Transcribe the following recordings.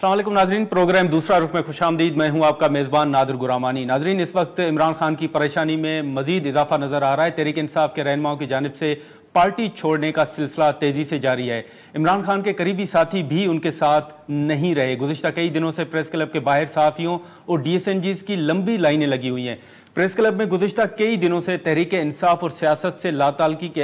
अस्सलाम वालेकुम नाजरीन, प्रोग्राम दूसरा रुख में खुशामदीद। मैं हूं आपका मेज़बान नादिर गुरामानी। नाजरीन, इस वक्त इमरान खान की परेशानी में मजीद इजाफा नजर आ रहा है। तहरीक इंसाफ के रहनुमाओं की जानिब से पार्टी छोड़ने का सिलसिला तेजी से जारी है। इमरान खान के करीबी साथी भी उनके साथ नहीं रहे। गुज़िश्ता कई दिनों से प्रेस क्लब के बाहर सहाफ़ियों और DSNGs की लंबी लाइनें लगी हुई हैं। प्रेस क्लब में गुज़िश्ता कई दिनों से तहरीक इंसाफ और सियासत से लाताल्लुकी के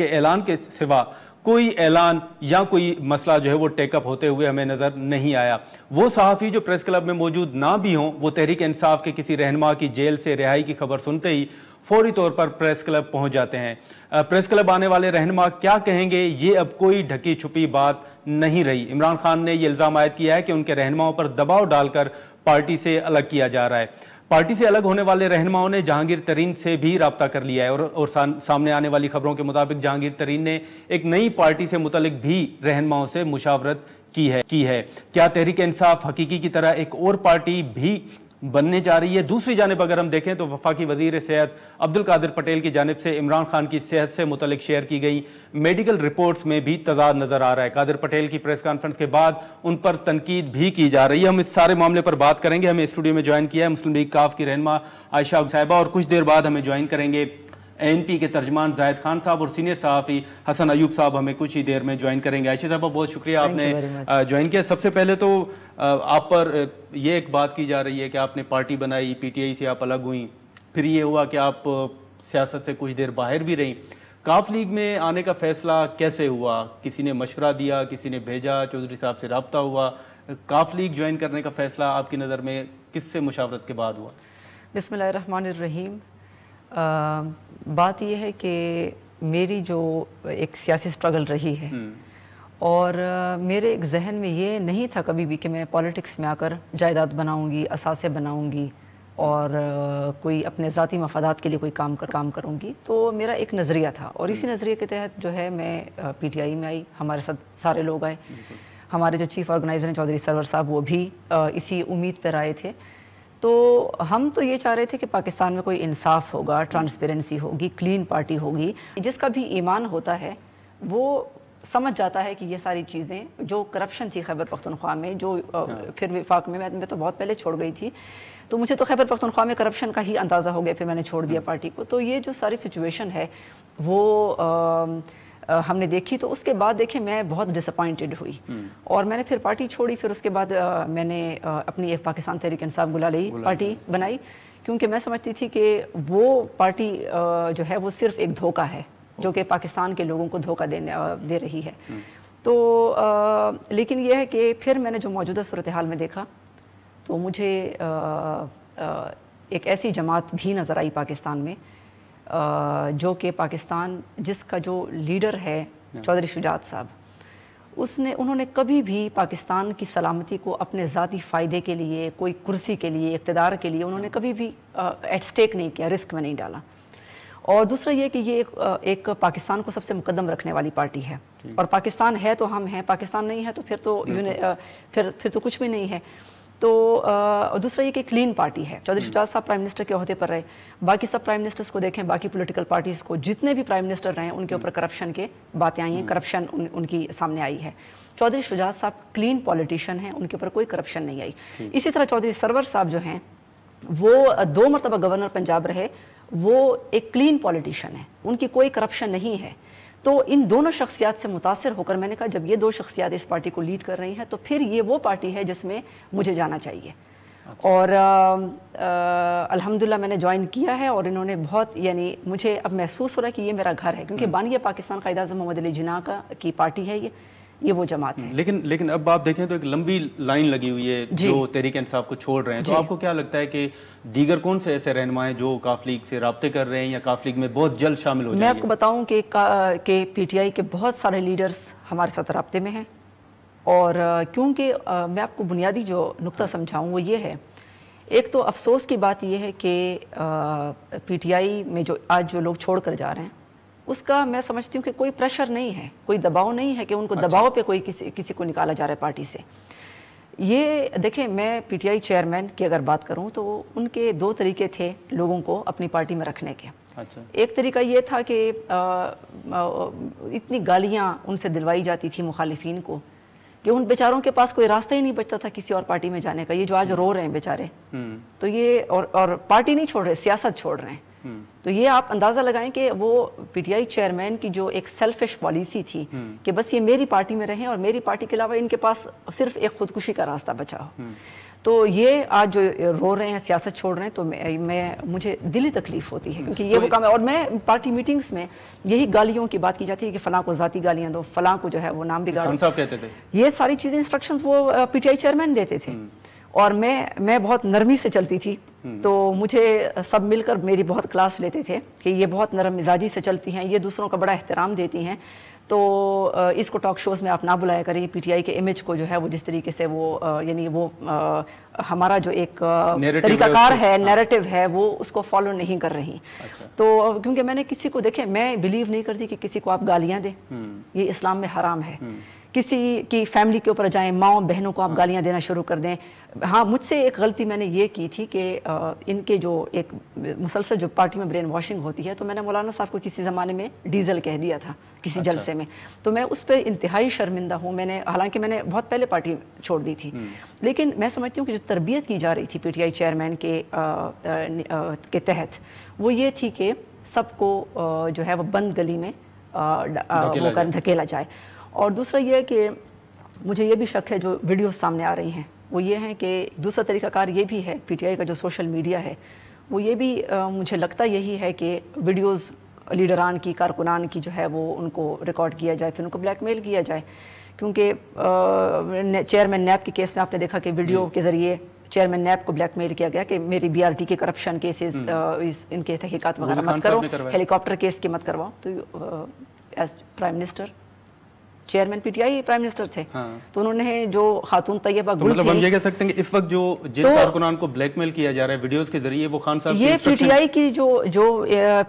ऐलान के सिवा कोई ऐलान या कोई मसला जो है वो टेकअप होते हुए हमें नज़र नहीं आया। वो सहाफ़ी जो प्रेस क्लब में मौजूद ना भी हों, वो तहरीक इंसाफ के किसी रहनुमा की जेल से रिहाई की खबर सुनते ही फौरी तौर पर प्रेस क्लब पहुंच जाते हैं। प्रेस क्लब आने वाले रहनुमा क्या कहेंगे, ये अब कोई ढकी छुपी बात नहीं रही। इमरान खान ने ये इल्ज़ाम आयद किया है कि उनके रहनुमाओं पर दबाव डालकर पार्टी से अलग किया जा रहा है। पार्टी से अलग होने वाले रहनुमाओं ने जहांगीर तरीन से भी राब्ता कर लिया है और सामने आने वाली खबरों के मुताबिक जहांगीर तरीन ने एक नई पार्टी से मुतल्लिक भी रहनुमाओं से मुशावरत की है। क्या तहरीक इंसाफ हकीकी की तरह एक और पार्टी भी बनने जा रही है? दूसरी जानिब अगर हम देखें तो वफाकी वजीर सेहत अब्दुल कादिर पटेल की जानिब से इमरान खान की सेहत से मुतल्लिक शेयर की गई मेडिकल रिपोर्ट्स में भी तजाद नजर आ रहा है। कादिर पटेल की प्रेस कॉन्फ्रेंस के बाद उन पर तनकीद भी की जा रही है। हम इस सारे मामले पर बात करेंगे। हमें स्टूडियो में ज्वाइन किया है मुस्लिम लीग काफ की रहनुमा आयशा साहिबा और कुछ देर बाद हमें ज्वाइन करेंगे ANP के तर्जमान जाहिद खान साहब और सीनियर सहाफ़ी हसन अयूब साहब हमें कुछ ही देर में ज्वाइन करेंगे। आयशा साहबा, बहुत शुक्रिया आपने ज्वाइन किया। सबसे पहले तो आप पर ये एक बात की जा रही है कि आपने पार्टी बनाई, PTI से आप अलग हुई, फिर ये हुआ कि आप सियासत से कुछ देर बाहर भी रहीं। काफ लीग में आने का फैसला कैसे हुआ? किसी ने मशवरा दिया, किसी ने भेजा, चौधरी साहब से रब्ता हुआ? काफ लीग ज्वाइन करने का फैसला आपकी नज़र में किससे मुशावरत के बाद हुआ? बिस्मिल्लाहिर्रहमानिर्रहीम। बात यह है कि मेरी जो एक सियासी स्ट्रगल रही है और मेरे एक जहन में ये नहीं था कभी भी कि मैं पॉलिटिक्स में आकर जायदाद बनाऊंगी, असासे बनाऊंगी और कोई अपने ज़ाती मफादात के लिए कोई काम करूंगी। तो मेरा एक नज़रिया था और इसी नज़रिए के तहत जो है मैं PTI में आई। हमारे साथ सारे लोग आए। हमारे जो चीफ़ ऑर्गेनाइज़र हैं चौधरी सरवर साहब, वो भी इसी उम्मीद पर आए थे। तो हम तो ये चाह रहे थे कि पाकिस्तान में कोई इंसाफ होगा, ट्रांसपेरेंसी होगी, क्लीन पार्टी होगी। जिसका भी ईमान होता है वो समझ जाता है कि ये सारी चीज़ें जो करप्शन थी खैबर पख्तूनख्वा में, जो फिर विफाक में मैं तो बहुत पहले छोड़ गई थी, तो मुझे तो खैबर पख्तूनख्वा में करप्शन का ही अंदाज़ा हो गया, फिर मैंने छोड़ दिया पार्टी को। तो ये जो सारी सिचुएशन है वो हमने देखी। तो उसके बाद देखें मैं बहुत डिसअपॉइंटेड हुई और मैंने फिर पार्टी छोड़ी। फिर उसके बाद मैंने अपनी एक पाकिस्तान तहरीक इंसाफ गुलाली पार्टी बनाई, क्योंकि मैं समझती थी कि वो पार्टी जो है वो सिर्फ एक धोखा है जो कि पाकिस्तान के लोगों को धोखा दे रही है। तो लेकिन यह है कि फिर मैंने जो मौजूदा सूरत हाल में देखा तो मुझे एक ऐसी जमात भी नज़र आई पाकिस्तान में जो कि पाकिस्तान जिसका जो लीडर है चौधरी शुजात साहब, उन्होंने कभी भी पाकिस्तान की सलामती को अपने ज़ाती फ़ायदे के लिए, कोई कुर्सी के लिए, इक़्तिदार के लिए उन्होंने कभी भी एट स्टेक नहीं किया, रिस्क में नहीं डाला। और दूसरा ये कि ये एक पाकिस्तान को सबसे मुकद्दम रखने वाली पार्टी है और पाकिस्तान है तो हम हैं, पाकिस्तान नहीं है तो फिर तो फिर तो कुछ भी नहीं है। तो दूसरा ये कि क्लीन पार्टी है। चौधरी शुजात साहब प्राइम मिनिस्टर के ओहदे पर रहे, बाकी सब प्राइम मिनिस्टर्स को देखें, बाकी पॉलिटिकल पार्टीज़ को, जितने भी प्राइम मिनिस्टर रहे उनके ऊपर करप्शन के बातें आई हैं, करप्शन उनकी सामने आई है। चौधरी शुजात साहब क्लीन पॉलिटिशियन हैं, उनके ऊपर कोई करप्शन नहीं आई। इसी तरह चौधरी सरवर साहब जो हैं वो 2 मरतबा गवर्नर पंजाब रहे, वो एक क्लीन पॉलिटिशियन है, उनकी कोई करप्शन नहीं है। तो इन दोनों शख्सियात से मुतासिर होकर मैंने कहा जब ये 2 शख्सियात इस पार्टी को लीड कर रही हैं तो फिर ये वो पार्टी है जिसमें मुझे जाना चाहिए। और अल्हम्दुलिल्लाह मैंने ज्वाइन किया है और इन्होंने बहुत, यानी मुझे अब महसूस हो रहा है कि ये मेरा घर है, क्योंकि बानी पाकिस्तान कायद आज़म मोहम्मद अली जिन्ना की पार्टी है ये वो जमात है। लेकिन अब आप देखें तो एक लंबी लाइन लगी हुई है जो तहरीक इंसाफ को छोड़ रहे हैं। तो आपको क्या लगता है कि दीगर कौन से ऐसे रहनुमा हैं जो काफ लीग से राब्ते कर रहे हैं या काफ लीग में बहुत जल्द शामिल हो जाएंगे? मैं आपको बताऊं कि PTI के बहुत सारे लीडर्स हमारे साथ राब्ते में हैं और क्योंकि मैं आपको बुनियादी जो नुक्ता समझाऊं वो ये है, एक तो अफसोस की बात यह है कि PTI में जो आज जो लोग छोड़ कर जा रहे हैं उसका मैं समझती हूँ कि कोई प्रेशर नहीं है, कोई दबाव नहीं है कि उनको दबाव पे कोई किसी को निकाला जा रहा है पार्टी से। ये देखें, मैं PTI चेयरमैन की अगर बात करूँ तो उनके 2 तरीके थे लोगों को अपनी पार्टी में रखने के। एक तरीका ये था कि इतनी गालियाँ उनसे दिलवाई जाती थी मुखालिफिन को کہ ان بیچاروں کے پاس کوئی راستہ ہی نہیں بچتا تھا کسی اور پارٹی میں جانے کا. یہ جو آج رو رہے ہیں بیچارے, تو یہ اور پارٹی نہیں چھوڑ رہے, سیاست چھوڑ رہے ہیں. تو یہ آپ اندازہ لگائیں کہ وہ پی ٹی آئی چیئرمین کی جو ایک سیلفش پالیسی تھی کہ بس یہ میری پارٹی میں رہیں اور میری پارٹی کے علاوہ ان کے پاس صرف ایک خودکشی کا راستہ بچا ہو. تو یہ آج جو رو رہے ہیں, سیاست چھوڑ رہے ہیں, تو مجھے دلی تکلیف ہوتی ہے, کیونکہ یہ وہ کام ہے. اور میں پارٹی میٹنگز میں یہی گالیوں کی بات کی جاتی ہے کہ فلاں کو ذاتی گالیاں دو, فلاں کو جو ہے وہ نام بگاڑو. صاحب کہتے تھے یہ ساری چیزیں انسٹرکشنز وہ پی ٹی آئی چیئرمین دیتے تھے, اور میں بہت نرمی سے چلتی تھی. تو مجھے سب مل کر میری بہت کلاس لیتے تھے کہ یہ بہت نرم مزاجی سے چلتی ہیں, یہ دوسروں کا بڑا احترام دیتی ہیں, تو اس کو ٹاک شوز میں آپ نہ بلایا کریں. پی ٹی آئی کے امیج کو جو ہے وہ جس طریقے سے وہ یعنی وہ ہمارا جو ایک طریقہ کار ہے, نیریٹو ہے, وہ اس کو فالو نہیں کر رہی. تو کیونکہ میں نے کسی کو دیکھیں, میں بلیو نہیں کرتی کہ کسی کو آپ گالیاں دیں, یہ اسلام میں حرام ہے. کسی کی فیملی کے اوپر جائیں, ماؤں بہنوں کو آپ گالیاں دینا شروع کر دیں. ہاں, مجھ سے ایک غلطی میں نے یہ کی تھی کہ ان کے جو ایک مسلسل جو پارٹی میں برین واشنگ ہوتی ہے, تو میں نے مولانا صاحب کو کسی زمانے میں ڈیزل کہہ دیا تھا کسی جلسے میں. تو میں اس پہ انتہائی شرمندہ ہوں. حالانکہ میں نے بہت پہلے پارٹی چھوڑ دی تھی, لیکن میں سمجھتی ہوں کہ جو تربیت کی جا رہی تھی پی ٹی آئی چیئرمین کے تحت, وہ یہ تھی کہ سب کو جو ہے وہ بند گلی میں دھکیلا جائے. اور دوسرا یہ ہے کہ مجھے یہ بھی شک ہے جو ویڈیوز سامنے آ رہی ہیں, وہ یہ ہیں کہ دوسرا طریقہ کار یہ بھی ہے پی ٹی آئی کا جو سوشل میڈیا ہے, وہ یہ بھی مجھے لگتا یہی ہے کہ ویڈیوز لیڈران کی, کارکنان کی جو ہے وہ ان کو ریکارڈ کیا جائے, پھر ان کو بلیک میل کیا جائے. کیونکہ چیئرمین نیب کے کیس میں آپ نے دیکھا کہ ویڈیو کے ذریعے چیئرمین نیب کو بلیک میل کیا گیا کہ میری بی آر ٹی کے کرپشن کیسز, ان کے تحقیقات وغیرہ مت کرو, ہیلی کاپٹر کیس کے مت کرواؤ. تو as prime minister, chairman P T i prime minister تھے, تو انہوں نے جو خاتون طیبہ گل مطلب ہم یہ کہہ سکتے ہیں کہ اس وقت جو جن کارکنان کو بلیک میل کیا جا رہا ہے ویڈیوز کے ذریعے, وہ خان صاحب یہ پی ٹی آئی کی جو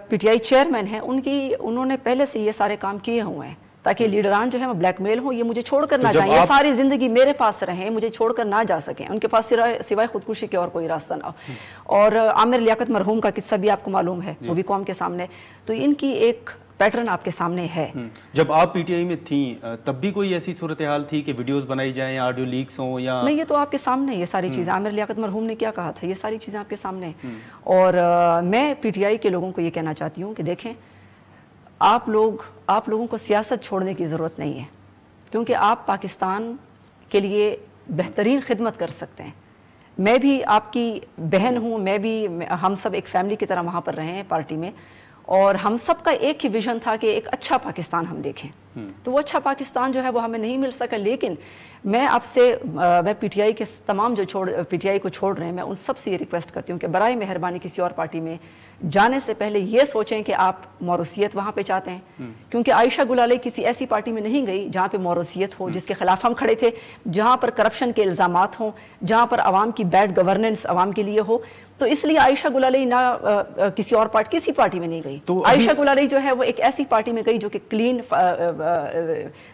پی ٹی آئی چیئرمین ہیں, انہوں نے پہلے سے یہ سارے کام کیے ہوئے ہیں تاکہ لیڈران جو ہے وہ بلیک میل ہوں, یہ مجھے چھوڑ کر نہ جائیں, یہ ساری زندگی میرے پاس رہیں, مجھے چھوڑ کر نہ جا سکیں, ان کے پاس سوائے خودکشی کے اور کوئی راستہ نہ ہو. اور عامر لیاقت مرحوم کا قصہ بھی آپ کو معلوم ہے, وہ بھی قوم کے سامنے. تو ان کی ایک پیٹرن آپ کے سامنے ہے. جب آپ پی ٹی آئی میں تھیں تب بھی کوئی ایسی صورتحال تھی کہ ویڈیوز بنائی جائیں, آڈیو لیکس ہوں یا نہیں؟ یہ تو آپ کے سامنے یہ ساری چیزیں, عامر لیاقت مرحوم نے کیا کہا تھا, یہ ساری چیزیں آپ کے سامنے. اور میں پی ٹی آئی کے لوگوں کو یہ کہنا چاہتی ہوں کہ دیکھیں, آپ لوگوں کو سیاست چھوڑنے کی ضرورت نہیں ہے, کیونکہ آپ پاکستان کے لیے بہترین خدمت کر سکتے ہیں. میں بھی آپ کی بہن ہوں, ہم سب ایک فیملی کی طرح وہاں پر رہے ہیں پارٹی میں, اور ہم سب کا ایک ہی ویژن تھا کہ ایک اچھا پاکستان ہم دیکھیں. تو وہ اچھا پاکستان جو ہے وہ ہمیں نہیں مل سکا. لیکن میں آپ سے, میں پی ٹی آئی کے تمام جو پی ٹی آئی کو چھوڑ رہے ہیں, میں ان سب سے یہ ریکویسٹ کرتی ہوں کہ برائے مہربانی کسی اور پارٹی میں جانے سے پہلے یہ سوچیں کہ آپ موروثیت وہاں پہ چاہتے ہیں. کیونکہ عائشہ گل علیہ کسی ایسی پارٹی میں نہیں گئی جہاں پہ موروثیت ہو, جس کے خلاف ہم کھڑے تھے, جہاں پر کرپشن کے الزامات ہوں, جہاں پر عوام کی بیڈ گورننس عوام کے لیے ہو. تو اس لیے عائشہ گل علیہ نہ کسی اور کسی پارٹی میں نہیں گئی. عائشہ گل علیہ جو ہے وہ ایک ایسی پارٹی میں گئی جو کہ کلین,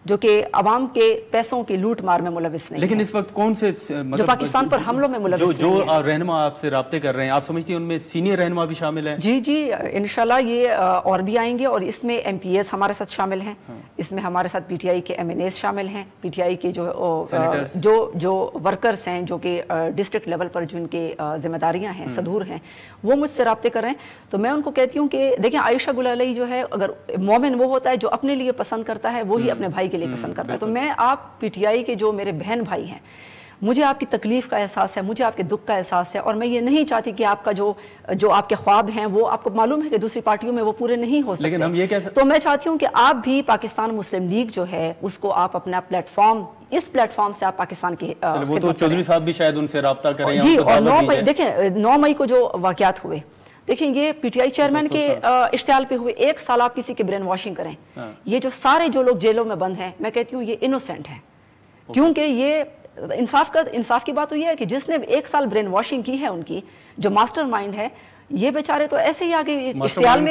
جو کہ عوام کے پیسوں کی لوٹ مار میں ملوث نہیں. لیکن اس وقت کون سے جو پاکستان پر حملوں میں ملوث جو رہنما آپ سے رابطے کر رہے ہیں, آپ سمجھتی ہیں ان میں سینئر رہنما بھی شامل ہیں؟ جی انشاءاللہ یہ اور بھی آئیں گے, اور اس میں ایم پی ایز ہمارے ساتھ شامل ہیں, اس میں ہمارے ساتھ پی ٹی آئی کے ایم این ایز شامل ہیں, پی ٹی آئی کے جو ورکرز ہیں جو کہ ڈسٹرکٹ لیول پر جن کے ذمہ داریاں ہیں, صدور ہیں, وہ مجھ سے رابطے کر رہے ہیں. تو میں ان کو کہتی ہوں کہ دیکھیں, عائشہ گل علیہ جو ہے, اگر مومن وہ ہوتا ہے جو اپنے لیے پسند کرتا ہے, وہی اپنے بھائی کے لیے پسند کرتا ہے. تو میں آپ پی ٹی آئی کے جو میرے بہن بھائی ہیں, مجھے آپ کی تکلیف کا احساس ہے, مجھے آپ کے دکھ کا احساس ہے, اور میں یہ نہیں چاہتی کہ آپ کا جو آپ کے خواب ہیں وہ آپ کو معلوم ہے کہ دوسری پارٹیوں میں وہ پورے نہیں ہو سکتے. لیکن ہم یہ تو میں چاہتی ہوں کہ آپ بھی پاکستان مسلم لیگ جو ہے اس کو آپ اپنا پلیٹ فارم, اس پلیٹ فارم سے آپ پاکستان کی وہ تو چودھری صاحب بھی شاید ان سے رابطہ کریں. جی, اور دیکھیں 9 مئی کو جو واقعات ہوئے, دیکھیں یہ پی ٹی آئی چیئرمین کے اشتعال پہ ہوئے. 1 سال آپ کسی کے برین واشنگ کریں, یہ جو سارے جو لوگ جیلوں میں بند ہیں, میں کہتی ہوں یہ انوسینٹ ہیں. کیونکہ یہ انصاف کی بات تو یہ ہے کہ جس نے 1 سال برین واشنگ کی ہے, ان کی جو ماسٹر مائنڈ ہے, یہ بیچارے تو ایسے ہی آگے اشتعال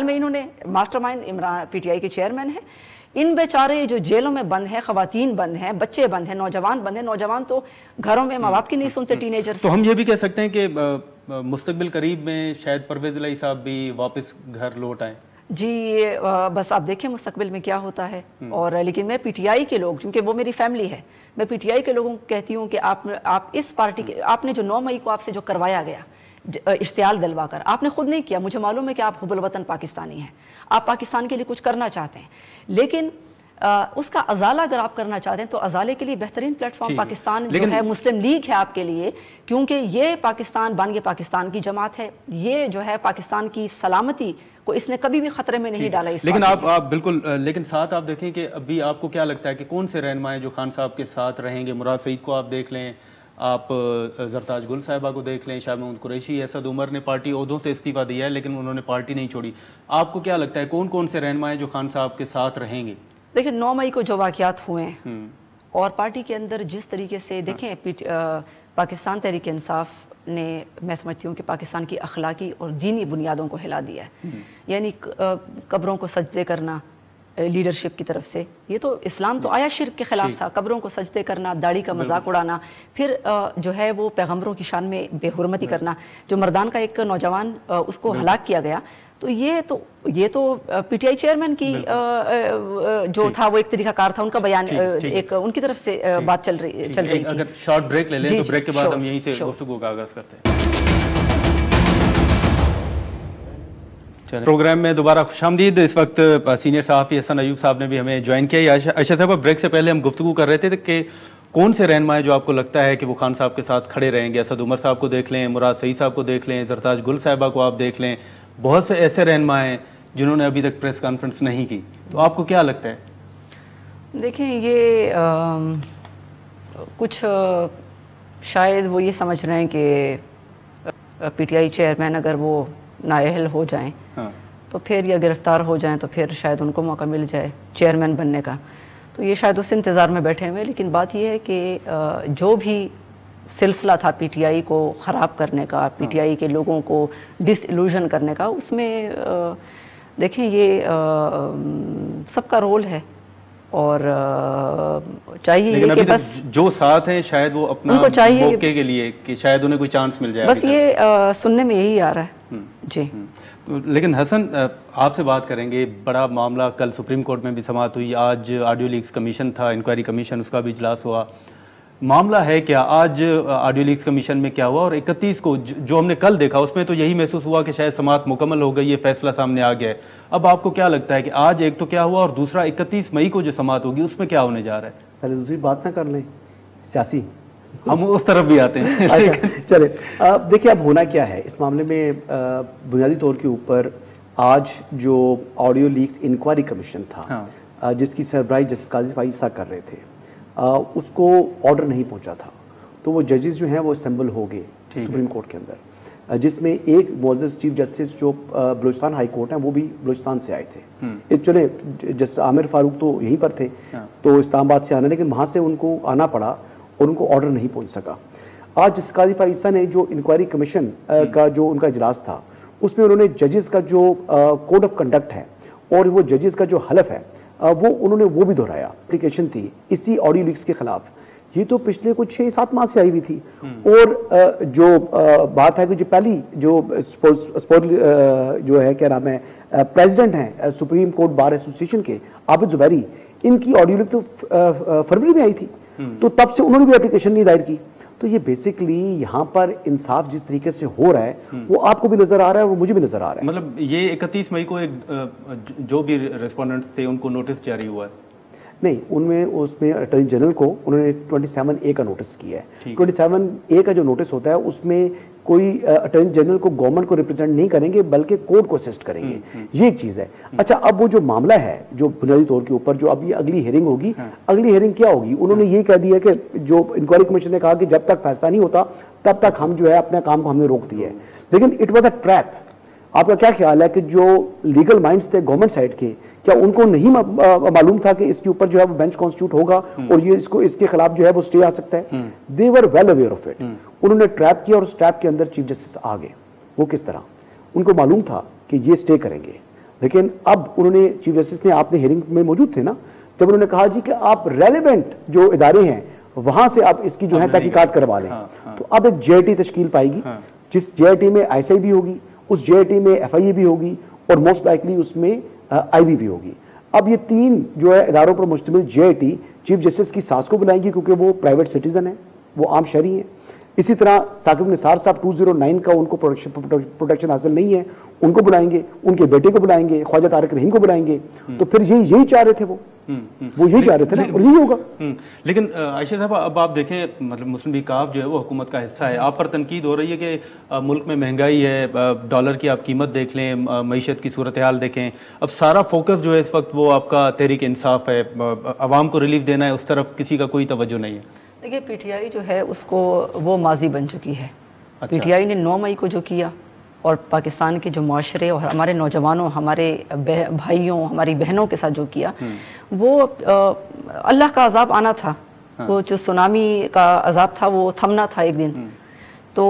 میں انہوں نے master mind Imran P T I کے چیئرمین ہیں. ان بیچارے جو جیلوں میں بند ہیں, خواتین بند ہیں, بچے بند ہیں, نوجوان بند ہیں. نوجوان تو گھروں میں ماں باپ کی نہیں سنتے, ٹین ایجرز. تو ہم یہ بھی کہہ سکتے ہیں کہ مستقبل قریب میں شاید پرویز الہی صاحب بھی واپس گھر لوٹ آئیں. جی بس آپ دیکھیں مستقبل میں کیا ہوتا ہے. اور لیکن میں پی ٹی آئی کے لوگ، کیونکہ وہ میری فیملی ہے، میں پی ٹی آئی کے لوگوں کو کہتی ہوں کہ آپ اس پارٹی کے، آپ نے جو 9 مئی کو آپ سے جو کروایا گیا اشتعال دلوا کر، آپ نے خود نہیں کیا. مجھے معلوم ہے کہ آپ حب الوطن پاکستانی ہیں، آپ پاکستان کے لیے کچھ کرنا چاہتے ہیں، لیکن اس کا ازالہ اگر آپ کرنا چاہتے ہیں تو ازالے کے لیے بہترین پلیٹ فارم پاکستان جو ہے مسلم لیگ ہے آپ کے لیے، کیونکہ یہ پاکستان بانگے پاکستان کی جماعت ہے، یہ جو ہے پاکستان کی سلامتی کو اس نے کبھی بھی خطرے میں نہیں ڈالا. لیکن آپ بالکل، لیکن ساتھ آپ دیکھیں کہ ابھی آپ کو کیا لگتا ہے کہ کون سے رہنمائیں جو خان صاحب کے ساتھ رہیں گے؟ مراد سعید کو آپ دیکھ لیں، آپ زرتاج گل صاحبہ کو دیکھ لیں، شاہ محمود قریشی، اسد عمر نے پارٹی عہدوں سے استعفیٰ دیا ہے لیکن انہوں نے پارٹی نہیں چھوڑی. آپ کو کیا لگتا ہے کون کون سے رہنمائیں جو خان صاحب کے ساتھ رہیں گے؟ دیکھیں 9 مئی کو جو واقعات ہوئے ہیں اور پارٹی کے اندر جس طریقے سے دیکھیں پاکستان تحریک انصاف نے، میں سمجھتی ہوں کہ پاکستان کی اخلاقی اور دینی بنیادوں کو ہلا دیا ہے. یعنی قبروں کو سجدے کرنا لیڈرشپ کی طرف سے، یہ تو اسلام تو آیا شرک کے خلاف تھا. قبروں کو سجدے کرنا، داڑھی کا مذاق اڑانا، پھر جو ہے وہ پیغمبروں کی شان میں بے حرمتی کرنا. جو مردان کا ایک نوجوان اس کو ہلاک کیا گیا، تو یہ تو پی ٹی آئی چیئرمین کی جو تھا وہ ایک طریقہ کار تھا، ان کا بیان ایک ان کی طرف سے بات چل رہی تھی. اگر شارٹ بریک لے لیں تو بریک کے بعد ہم یہیں سے گفتگو کا آغاز کرتے ہیں. پروگرام میں دوبارہ خوش آمدید. اس وقت سینئر صحافی حسن ایوب صاحب نے بھی ہمیں جوائن کیا. عائشہ صاحب، بریک سے پہلے ہم گفتگو کر رہے تھے کہ کون سے رہنمائیں جو آپ کو لگتا ہے کہ وہ خان صاحب کے ساتھ کھڑے رہیں گے؟ اسد عمر صاحب کو دیکھ لیں، مراد سعید صاحب کو دیکھ لیں، زرتاج گل صاحبہ کو آپ دیکھ لیں، بہت سے ایسے رہنما ہیں جنہوں نے ابھی تک پریس کانفرنس نہیں کی. تو آپ کو کیا لگتا ہے؟ دیکھیں یہ کچھ شاید وہ یہ سمجھ رہے ہیں کہ پی ٹی آئی چیئرمین اگر وہ نااہل ہو جائیں تو پھر یا گرفتار ہو جائیں تو پھر شاید ان کو موقع مل جائے چیئرمین بننے کا. تو یہ شاید اس انتظار میں بیٹھے ہوئے. لیکن بات یہ ہے کہ جو بھی سلسلہ تھا پی ٹی آئی کو خراب کرنے کا، پی ٹی آئی کے لوگوں کو ڈس ایلوژن کرنے کا، اس میں دیکھیں یہ سب کا رول ہے اور چاہیے کہ بس جو ساتھ ہیں شاید وہ اپنا موقع کے لیے کہ شاید انہیں کوئی چانس مل جائے. بس یہ سننے میں یہی آ رہا ہے. جی لیکن حسن آپ سے بات کریں گے. بڑا معاملہ کل سپریم کورٹ میں بھی سماعت ہوئی، آج آڈیو لیکس کمیشن تھا، انکوائری کمیشن، اس کا بھی اجلاس ہوا. معاملہ ہے کیا آج آڈیو لیکس کمیشن میں کیا ہوا؟ اور 31 کو جو ہم نے کل دیکھا اس میں تو یہی محسوس ہوا کہ شاید سماعت مکمل ہو گئی، یہ فیصلہ سامنے آ گیا ہے. اب آپ کو کیا لگتا ہے کہ آج ایک تو کیا ہوا اور دوسرا 31 مئی کو جو سماعت ہوگی اس میں کیا ہونے جا رہا ہے؟ پہلے دوسری بات نہ کر لیں سیاسی، ہم اس طرف بھی آتے ہیں. چلے دیکھیں اب ہونا کیا ہے اس معاملے میں. بنیادی طور کے اوپر آج جو آڈیو لیکس انکوائری کمیشن تھا جس کی سربراہی جسٹس قاضی فائز صاحب کر رہے تھے، اس کو آرڈر نہیں پہنچا تھا. تو وہ ججز جو ہیں وہ اسمبل ہو گئے سپریم کورٹ کے اندر، جس میں ایک معزز چیف جسٹس جو بلوچستان ہائی کورٹ ہیں وہ بھی بلوچستان سے آئے تھے. چلے جسٹس عامر فاروق تو یہیں پر تھے تو اسلام آباد سے آنا، لیکن وہاں سے ان کو آنا پڑا اور ان کو آرڈر نہیں پہنچ سکا. آج جسٹس قاضی فائز صاحب نے جو انکوائری کمیشن کا جو ان کا اجلاس تھا اس میں انہوں نے ججز کا جو کوڈ آف کنڈکٹ ہے اور وہ ججز کا جو حلف ہے وہ انہوں نے وہ بھی دہرایا. اپلیکیشن تھی اسی آڈیو لیکس کے خلاف، یہ تو پچھلے کچھ 6-7 ماہ سے آئی ہوئی تھی. اور جو بات ہے کہ جو پہلی جو ہے کیا نام ہے پریزیڈنٹ ہیں سپریم کورٹ بار ایسوسیشن کے عابد زبیری، ان کی آڈیو لیک تو فروری میں آئی تھی، تو تب سے انہوں نے بھی اپلیکیشن نہیں دائر کی. تو یہ بیسکلی یہاں پر انصاف جس طریقے سے ہو رہا ہے وہ آپ کو بھی نظر آ رہا ہے اور مجھے بھی نظر آ رہا ہے. مطلب یہ 31 مئی کو جو بھی ریسپونڈنٹس تھے ان کو نوٹس جاری ہوا ہے؟ نہیں، اس میں اٹارنی جنرل کو انہوں نے 27A کا نوٹس کیا ہے. 27A کا جو نوٹس ہوتا ہے اس میں کوئی اٹارنی جنرل کو گورنمنٹ کو ریپرزینٹ نہیں کریں گے بلکہ کورٹ کو اسسٹ کریں گے، یہ ایک چیز ہے. اچھا، اب وہ جو معاملہ ہے جو بنیادی طور کے اوپر جو اب یہ اگلی ہیئرنگ ہوگی، اگلی ہیئرنگ کیا ہوگی؟ انہوں نے یہ کہہ دیا کہ جو انکوائری کمیشن نے کہا کہ جب تک فیصلہ نہیں ہوتا تب تک ہم جو ہے اپنے کام کو ہم نے روک دیا ہے. لیکن اٹ واز اے ٹریپ. آپ کا کیا خیال ہے کہ جو لیگل مائنڈز تھے گورنمنٹ سائڈ کے، کیا ان کو نہیں معلوم تھا کہ اس کے اوپر جو ہے وہ بینچ کانسٹیٹیوٹ ہوگا اور یہ اس کے خلاف جو ہے وہ سٹے آ سکتا ہے؟ دے ور ویل اویئر آف اٹ. انہوں نے ٹریپ کیا اور اس ٹریپ کے اندر چیف جسٹس آ گئے. وہ کس طرح؟ ان کو معلوم تھا کہ یہ سٹے کریں گے، لیکن اب انہوں نے چیف جسٹس نے، آپ نے ہیئرنگ میں موجود تھے نا، جب انہوں نے کہا جی کہ آپ ریلیونٹ جو ادارے ہیں وہاں سے آپ اس کی جو ہے تحقیقات کروا لیں. تو اب ایک JIT تشکیل پائے گی، جس JIT میں ISI بھی ہوگی، اس JIT میں FIA بھی ہوگی، और मोस्ट लाइकली उसमें IB भी होगी। अब ये 3 जो है इदारों पर मुश्तमिल JIT चीफ जस्टिस की सास को बुलाएंगी क्योंकि वो प्राइवेट सिटीजन है, वो आम शहरी हैं। इसी तरह साकिब निसार साहब 209 का उनको प्रोटेक्शन हासिल नहीं है, उनको बुलाएंगे, उनके बेटे को बुलाएंगे, ख्वाजा तारिक रहीम को बुलाएंगे। तो फिर यही चाह रहे थे वो यही चाह रहे थे ना, और यही होगा। लेकिन आयशा साहब अब आप देखें, मतलब मुस्लिम लीग काफ जो है वो हुकूमत का हिस्सा है, आप पर तनकीद हो रही है कि मुल्क में महंगाई है, डॉलर की आप कीमत देख लें, मईशत की सूरत हाल देखें, अब सारा फोकस जो है इस वक्त वो आपका तहरीक इंसाफ है, आवाम को रिलीफ देना है, उस तरफ किसी का कोई तवज्जो नहीं है। देखिए PTI जो है उसको वो माजी बन चुकी है। अच्छा। PTI ने 9 मई को जो किया और पाकिस्तान के जो माशरे और हमारे नौजवानों, हमारे भाइयों, हमारी बहनों के साथ जो किया, वो अल्लाह का अजाब आना था। हाँ। वो जो सुनामी का अजाब था वो थमना था एक दिन। तो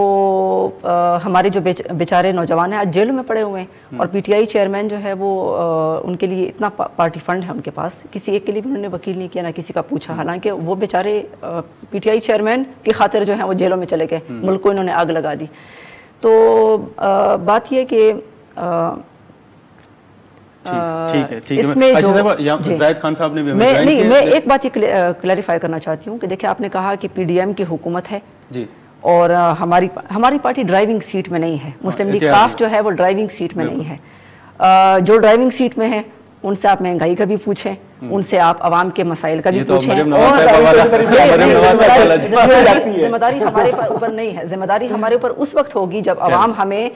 हमारे जो बेचारे नौजवान हैं आज जेलों में पड़े हुए हैं, और PTI चेयरमैन जो है वो उनके लिए इतना पार्टी फंड है उनके पास, किसी एक के लिए भी उन्होंने वकील नहीं किया, ना किसी का पूछा। हालांकि वो बेचारे PTI चेयरमैन की खातिर जो है वो जेलों में चले गए, मुल्क को इन्होंने आग लगा दी। तो बात यह कि ठीक है इसमें जो जाहिद खान साहब ने भी मैं एक बात ये क्लैरिफाई करना चाहती हूँ कि देखिए आपने कहा कि PDM की हुकूमत है जी, और हमारी पार्टी ड्राइविंग सीट में नहीं है। मुस्लिम लीग काफ जो है वो ड्राइविंग सीट में नहीं है। जो ड्राइविंग सीट में है उनसे आप महंगाई का भी पूछें, उनसे आप अवाम के मसाइल का भी पूछें, और जिम्मेदारी हमारे ऊपर नहीं है। जिम्मेदारी हमारे ऊपर उस वक्त होगी जब अवाम हमें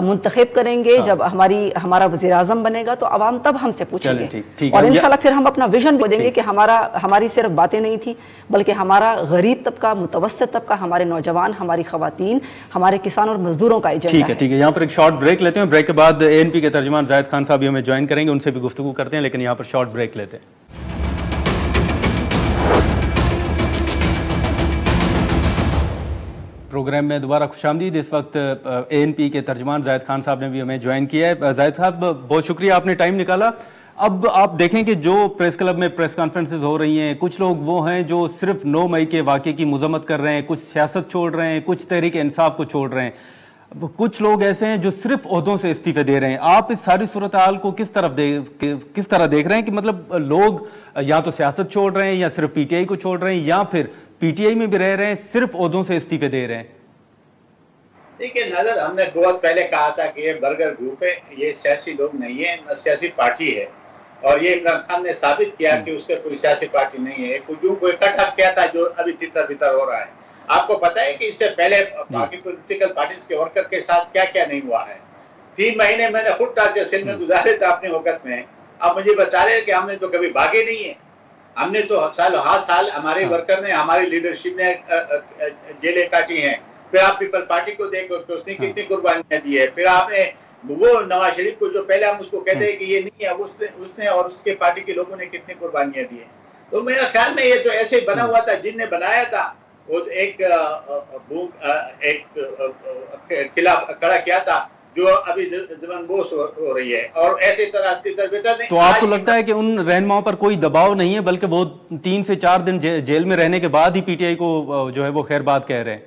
मुंतखब करेंगे, जब हमारा वज़ीर आज़म बनेगा, तो अवाम तब हमसे पूछेंगे, और इंशाल्लाह फिर हम अपना विजन भी देंगे कि हमारी सिर्फ बातें नहीं थी, बल्कि हमारा गरीब तबका, मुतवस्सित तबका, हमारे नौजवान, हमारी खवातीन, हमारे किसान और मजदूरों का एजेंडा है। ठीक है, यहाँ पर एक शॉर्ट ब्रेक लेते हैं। ब्रेक के बाद ANP के तर्जुमान जाहिद खान साहब हमें ज्वाइन करेंगे, उनसे भी गुफ्तगू करते हैं, लेकिन यहाँ पर शॉर्ट ब्रेक लेते हैं। प्रोग्राम में दोबारा खुशामदीद। इस वक्त ANP के तर्जुमान जाहिद खान साहब ने भी हमें ज्वाइन किया है। जाहिद साहब बहुत शुक्रिया, आपने टाइम निकाला। अब आप देखें कि जो प्रेस क्लब में प्रेस कॉन्फ्रेंसेस हो रही हैं, कुछ लोग वो हैं जो सिर्फ 9 मई के वाक़े की मजम्मत कर रहे हैं, कुछ सियासत छोड़ रहे हैं, कुछ तहरीक इंसाफ को छोड़ रहे हैं, कुछ लोग ऐसे हैं जो सिर्फ ओहदों से इस्तीफे दे रहे हैं। आप इस सारी सूरत हाल को किस तरह देख रहे हैं कि मतलब लोग या तो सियासत छोड़ रहे हैं, या सिर्फ PTI को छोड़ रहे हैं, या फिर PTI में भी रह रहे हैं, सिर्फ ओहदों से इस्तीफे दे रहे हैं? देखिए नाज़र, हमने बहुत पहले कहा था कि ये बर्गर ग्रुप है, ये सियासी लोग नहीं है, न सियासी पार्टी है, और ये इमरान खान ने साबित किया कि उसके कोई सियासी पार्टी नहीं है। कुछ को इकट्ठा किया था जो अभी तितर बितर हो रहा है। आपको पता है कि इससे पहले बाकी पॉलिटिकल पार्टीज के वर्कर के साथ क्या क्या नहीं हुआ है। 3 महीने मैंने खुद टारगेट सेल में गुजारे थे अपने वक्त में। आप मुझे बता रहे हैं कि हमने तो कभी भागे नहीं है। हमने तो साल हमारे वर्कर ने, हमारी लीडरशिप ने जेलें काटी हैं। फिर आप पीपल पार्टी को देखो तो उसने कितनी कुर्बानियां दी है। फिर आपने वो नवाज शरीफ को जो पहले हम उसको कहते हैं कि ये नहीं है, उसने और उसके पार्टी के लोगों ने कितनी कुर्बानियां दी है। तो मेरा ख्याल में ये तो ऐसे ही बना हुआ था, जिनने बनाया था वो एक किला खड़ा किया था जो अभी जमनबोस हो रही है, और ऐसे तरह तो आपको लगता है कि उन रहनुमाओं पर कोई दबाव नहीं है, बल्कि वो 3 से 4 दिन जेल में रहने के बाद ही PTI को जो है वो खैर बात कह रहे हैं?